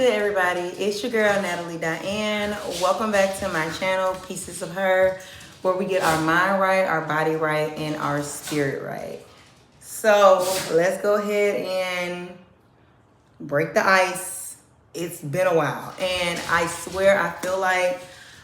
good, everybody? It's your girl, Natalie Diane. Welcome back to my channel, Pieces of Her, where we get our mind right, our body right, and our spirit right. So let's go ahead and break the ice. It's been a while, and I swear I feel like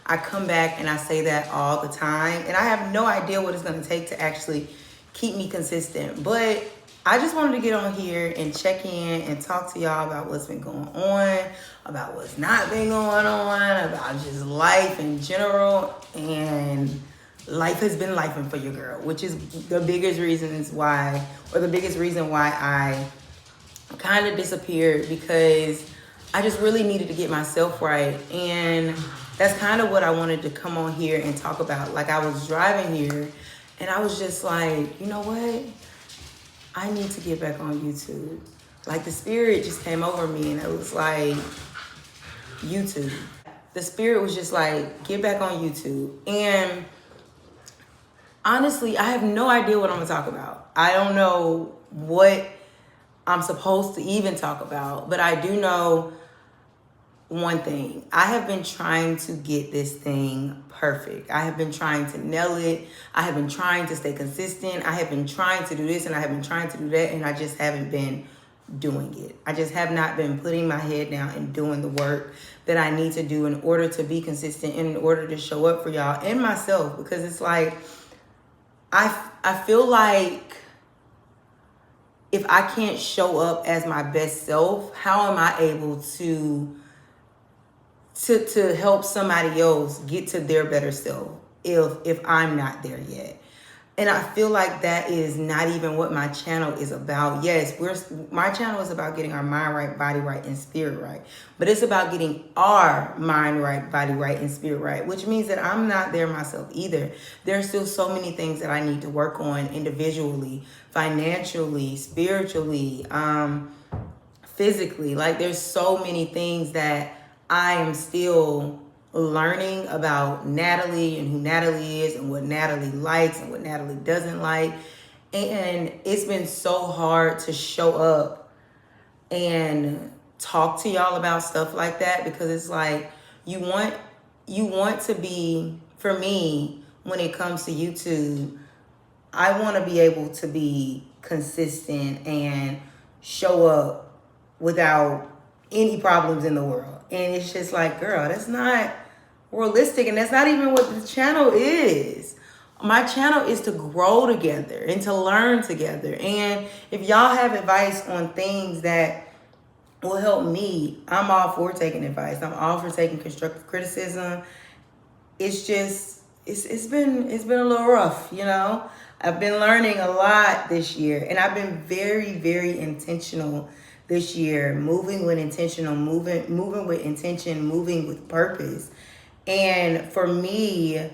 I come back and I say that all the time, and I have no idea what it's going to take to actually keep me consistent. But I just wanted to get on here and check in and talk to y'all about what's been going on, about what's not been going on, about just life in general. And life has been lifing for your girl, which is the biggest reasons why, or the biggest reason why I kind of disappeared, because I just really needed to get myself right. And that's kind of what I wanted to come on here and talk about. Like, I was driving here and I was just like, you know what? I need to get back on YouTube. Like, the spirit just came over me and it was like, YouTube. The spirit was just like, get back on YouTube. And honestly, I have no idea what I'm gonna talk about. I don't know what I'm supposed to even talk about, but I do know one thing. I have been trying to get this thing perfect. I have been trying to nail it. I have been trying to stay consistent. I have been trying to do this and I have been trying to do that, and I just haven't been doing it. I just have not been putting my head down and doing the work that I need to do in order to be consistent and in order to show up for y'all and myself, because it's like, I feel like if I can't show up as my best self, how am I able to help somebody else get to their better self if I'm not there yet? And I feel like that is not even what my channel is about. Yes, my channel is about getting our mind right, body right, and spirit right. But it's about getting our mind right, body right, and spirit right, which means that I'm not there myself either. There's still so many things that I need to work on individually, financially, spiritually, physically. Like, there's so many things that I am still learning about Natalie and who Natalie is and what Natalie likes and what Natalie doesn't like. And it's been so hard to show up and talk to y'all about stuff like that, because it's like, you want to be, for me, when it comes to YouTube, I want to be able to be consistent and show up without any problems in the world. And it's just like, girl, that's not realistic, and that's not even what the channel is. My channel is to grow together and to learn together. And if y'all have advice on things that will help me, I'm all for taking advice. I'm all for taking constructive criticism. It's just, it's been a little rough, you know? I've been learning a lot this year, and I've been very, very intentional this year, moving with intentional, moving with intention, moving with purpose. And for me,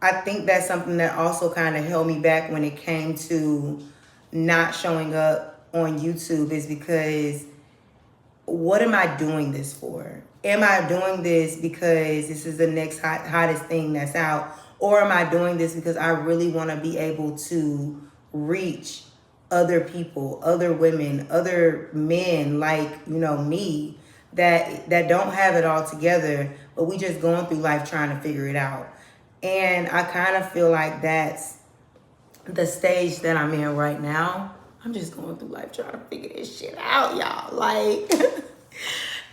I think that's something that also kind of held me back when it came to not showing up on YouTube, is because, what am I doing this for? Am I doing this because this is the next hottest thing that's out? Or am I doing this because I really want to be able to reach other people, other women, other men like, you know, me, that don't have it all together, but we just going through life trying to figure it out. And I kind of feel like that's the stage that I'm in right now. I'm just going through life trying to figure this shit out, y'all. Like,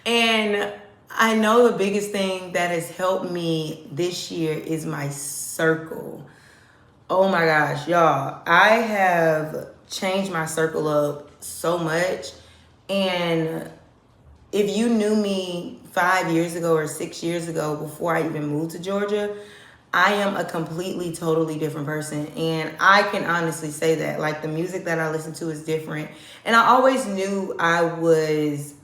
and I know the biggest thing that has helped me this year is my circle. Oh my gosh, y'all. I have changed my circle up so much. And if you knew me 5 years ago or 6 years ago, before I even moved to Georgia, I am a completely, totally different person. And I can honestly say that. Like, the music that I listen to is different. And I always knew I was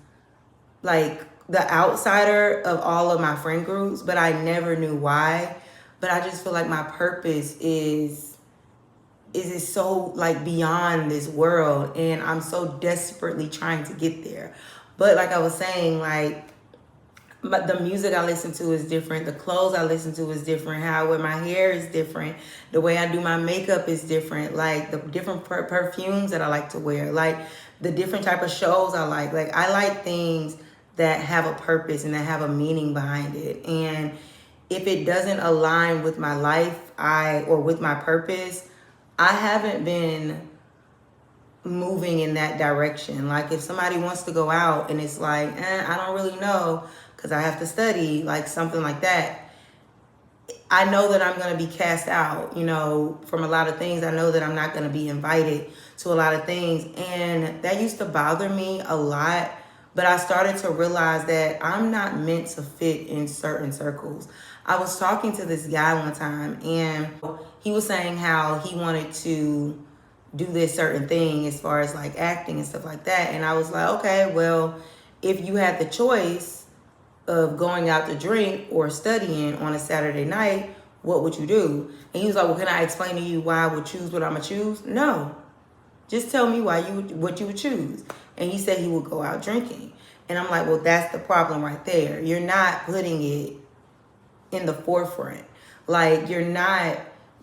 like the outsider of all of my friend groups, but I never knew why. But I just feel like my purpose is so like beyond this world, and I'm so desperately trying to get there. But like I was saying, like, but the music I listen to is different. The clothes I listen to is different. How I wear my hair is different. The way I do my makeup is different. Like, the different perfumes that I like to wear. Like, the different type of shows I like. Like, I like things that have a purpose and that have a meaning behind it. And if it doesn't align with my life, or with my purpose, I haven't been moving in that direction. Like, if somebody wants to go out and it's like, I don't really know because I have to study, like something like that, I know that I'm going to be cast out, from a lot of things. I know that I'm not going to be invited to a lot of things. And that used to bother me a lot. But I started to realize that I'm not meant to fit in certain circles. I was talking to this guy one time, and he was saying how he wanted to do this certain thing as far as like acting and stuff like that. And I was like, okay, well, if you had the choice of going out to drink or studying on a Saturday night, what would you do? And he was like, well, can I explain to you why I would choose what I'm gonna choose? No, just tell me what you would choose. And he said he would go out drinking. And I'm like, well, that's the problem right there. You're not putting it in the forefront. Like, you're not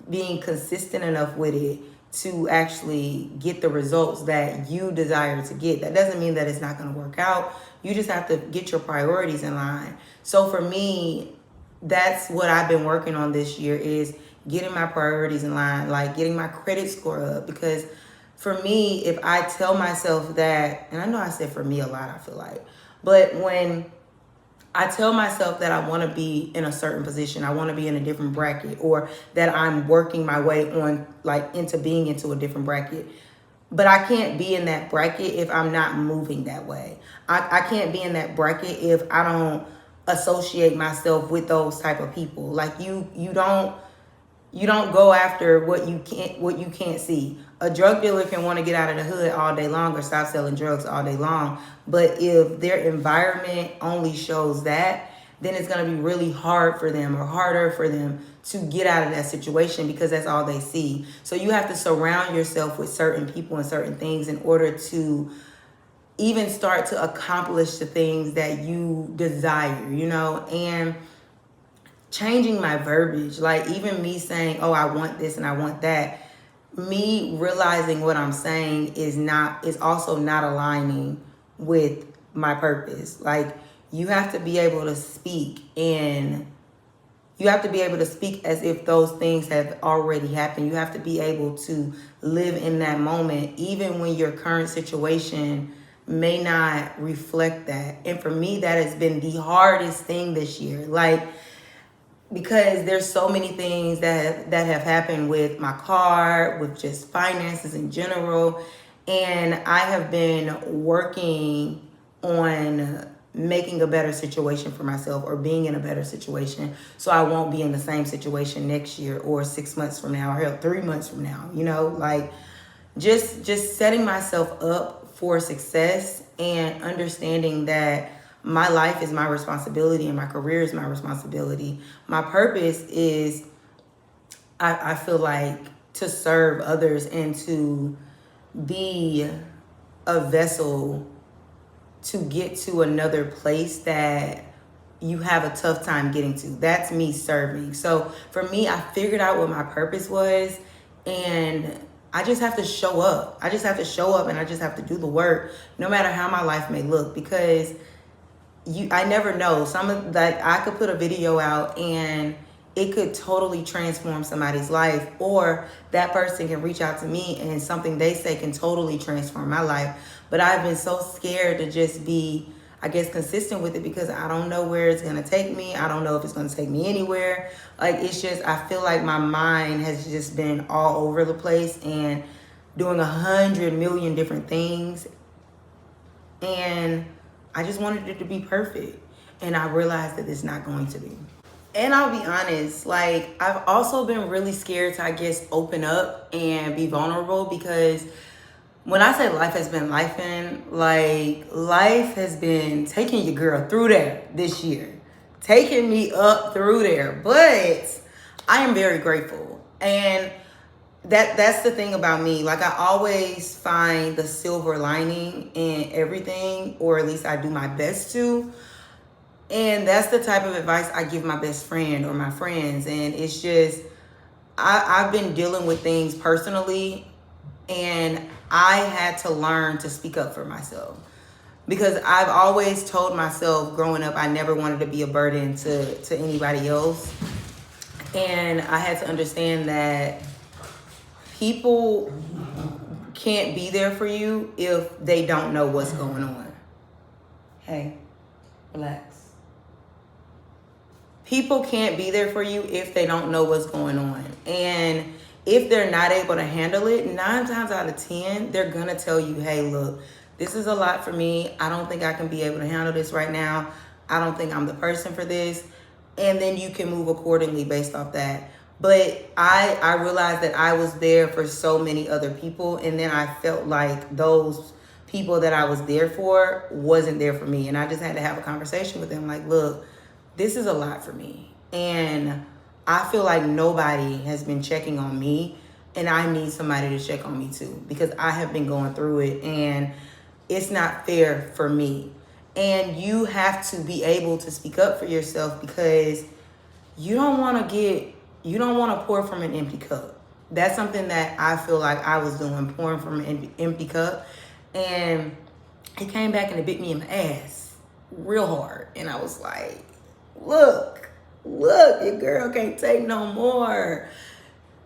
being consistent enough with it to actually get the results that you desire to get. That doesn't mean that it's not going to work out. You just have to get your priorities in line. So for me, that's what I've been working on this year, is getting my priorities in line, like getting my credit score up. Because for me, if I tell myself that, and I know I said for me a lot, I feel like, but when I tell myself that I want to be in a certain position, I want to be in a different bracket, or that I'm working my way on, like, into being into a different bracket, but I can't be in that bracket if I'm not moving that way. I can't be in that bracket if I don't associate myself with those type of people. Like, you don't go after what you can't see. A drug dealer can want to get out of the hood all day long or stop selling drugs all day long. But if their environment only shows that, then it's going to be really hard for them, or harder for them, to get out of that situation, because that's all they see. So you have to surround yourself with certain people and certain things in order to even start to accomplish the things that you desire, and changing my verbiage. Like, even me saying, oh, I want this and I want that, me realizing what I'm saying is also not aligning with my purpose. Like, you have to be able to speak, and you have to be able to speak as if those things have already happened. You have to be able to live in that moment, even when your current situation may not reflect that. And for me, that has been the hardest thing this year. Like, because there's so many things that have happened with my car, with just finances in general. And I have been working on making a better situation for myself, or being in a better situation, so I won't be in the same situation next year, or 6 months from now, or hell, 3 months from now, like just setting myself up for success, and understanding that my life is my responsibility and my career is my responsibility. My purpose is, I feel like, to serve others and to be a vessel to get to another place that you have a tough time getting to. That's me serving. So for me, I figured out what my purpose was, and I just have to show up. I just have to show up, and I just have to do the work, no matter how my life may look, because I never know. I could put a video out and it could totally transform somebody's life, or that person can reach out to me and something they say can totally transform my life. But I've been so scared to just be, I guess, consistent with it, because I don't know where it's going to take me. I don't know if it's going to take me anywhere. Like, it's just, I feel like my mind has just been all over the place and doing 100 million different things. And I just wanted it to be perfect. And I realized that it's not going to be. And I'll be honest, like, I've also been really scared to, I guess, open up and be vulnerable, because when I say life has been lifing, like, life has been taking your girl through there this year, taking me up through there. But I am very grateful. And that's the thing about me. Like, I always find the silver lining in everything, or at least I do my best to. And that's the type of advice I give my best friend or my friends. And it's just, I've been dealing with things personally And I had to learn to speak up for myself. Because I've always told myself growing up, I never wanted to be a burden to anybody else. And I had to understand that people can't be there for you if they don't know what's going on. Hey, relax. People can't be there for you if they don't know what's going on. And if they're not able to handle it, 9 times out of 10, they're going to tell you, hey, look, this is a lot for me. I don't think I can be able to handle this right now. I don't think I'm the person for this. And then you can move accordingly based off that. But I realized that I was there for so many other people. And then I felt like those people that I was there for wasn't there for me. And I just had to have a conversation with them like, look, this is a lot for me. And I feel like nobody has been checking on me. And I need somebody to check on me too. Because I have been going through it. And it's not fair for me. And you have to be able to speak up for yourself because you don't want to pour from an empty cup. That's something that I feel like I was doing, pouring from an empty cup. And it came back and it bit me in the ass real hard. And I was like, look, your girl can't take no more.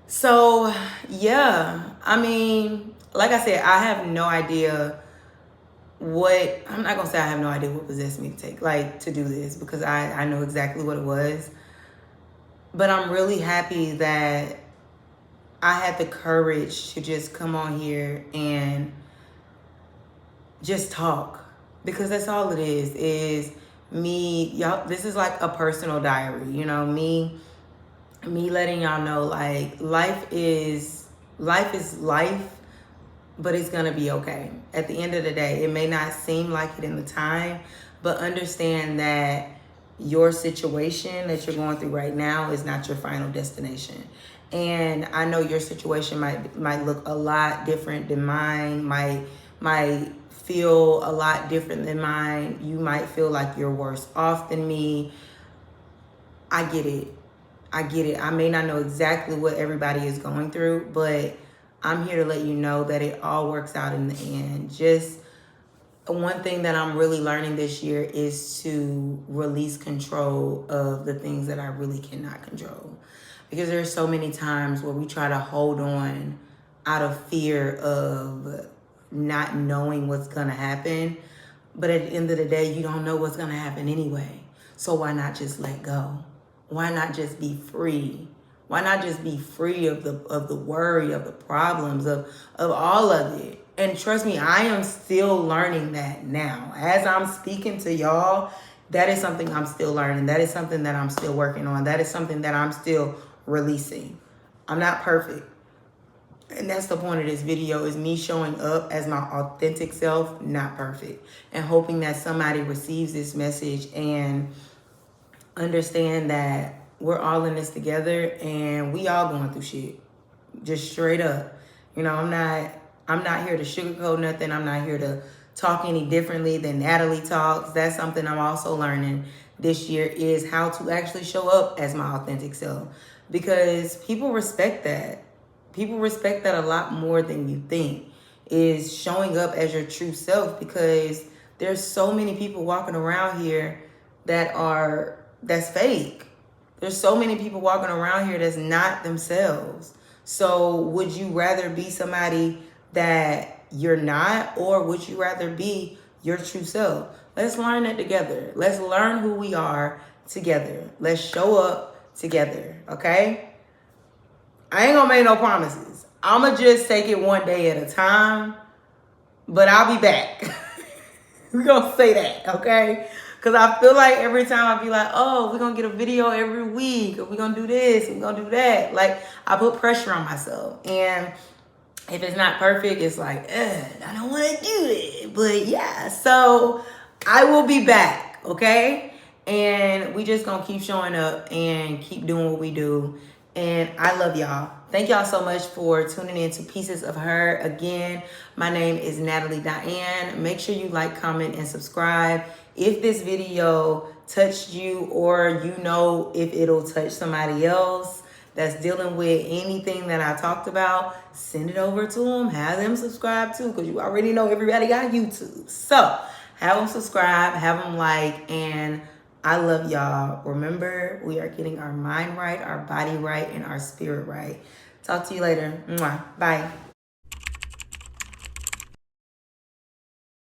So, yeah, I mean, like I said, I have no idea I'm not going to say I have no idea what possessed me to do this because I know exactly what it was. But I'm really happy that I had the courage to just come on here and just talk because that's all it is me. Y'all, this is like a personal diary, me letting y'all know like life is life. But it's going to be okay. At the end of the day, it may not seem like it in the time, but understand that your situation that you're going through right now is not your final destination. And I know your situation might look a lot different than mine, might feel a lot different than mine. You might feel like you're worse off than me. I get it. I may not know exactly what everybody is going through, but I'm here to let you know that it all works out in the end. Just one thing that I'm really learning this year is to release control of the things that I really cannot control. Because there's so many times where we try to hold on out of fear of not knowing what's going to happen. But at the end of the day, you don't know what's going to happen anyway. So why not just let go? Why not just be free? Why not just be free of the worry, of the problems, of all of it? And trust me, I am still learning that now. As I'm speaking to y'all, that is something I'm still learning. That is something that I'm still working on. That is something that I'm still releasing. I'm not perfect. And that's the point of this video, is me showing up as my authentic self, not perfect. And hoping that somebody receives this message and understand that we're all in this together and we all going through shit. Just straight up. I'm not here to sugarcoat nothing. I'm not here to talk any differently than Natalie talks. That's something I'm also learning this year, is how to actually show up as my authentic self. Because people respect that. People respect that a lot more than you think, is showing up as your true self, because there's so many people walking around here that's fake. There's so many people walking around here that's not themselves. So would you rather be somebody that you're not, or would you rather be your true self? Let's learn that together. Let's learn who we are together. Let's show up together, okay? I ain't gonna make no promises. I'ma just take it one day at a time, but I'll be back. We're gonna say that, okay? Because I feel like every time I be like, oh, we're going to get a video every week, or we're going to do this, we're going to do that. Like, I put pressure on myself. And if it's not perfect, it's like, I don't want to do it. But yeah, so I will be back, okay? And we just going to keep showing up and keep doing what we do. And I love y'all. Thank y'all so much for tuning in to Pieces of Her. Again, my name is Natalie Diane. Make sure you like, comment, and subscribe. If this video touched you, or if it'll touch somebody else, that's dealing with anything that I talked about, send it over to them. Have them subscribe too, because you already know everybody got YouTube. So have them subscribe, have them like, and I love y'all. Remember, we are getting our mind right, our body right, and our spirit right. Talk to you later. Mwah. Bye.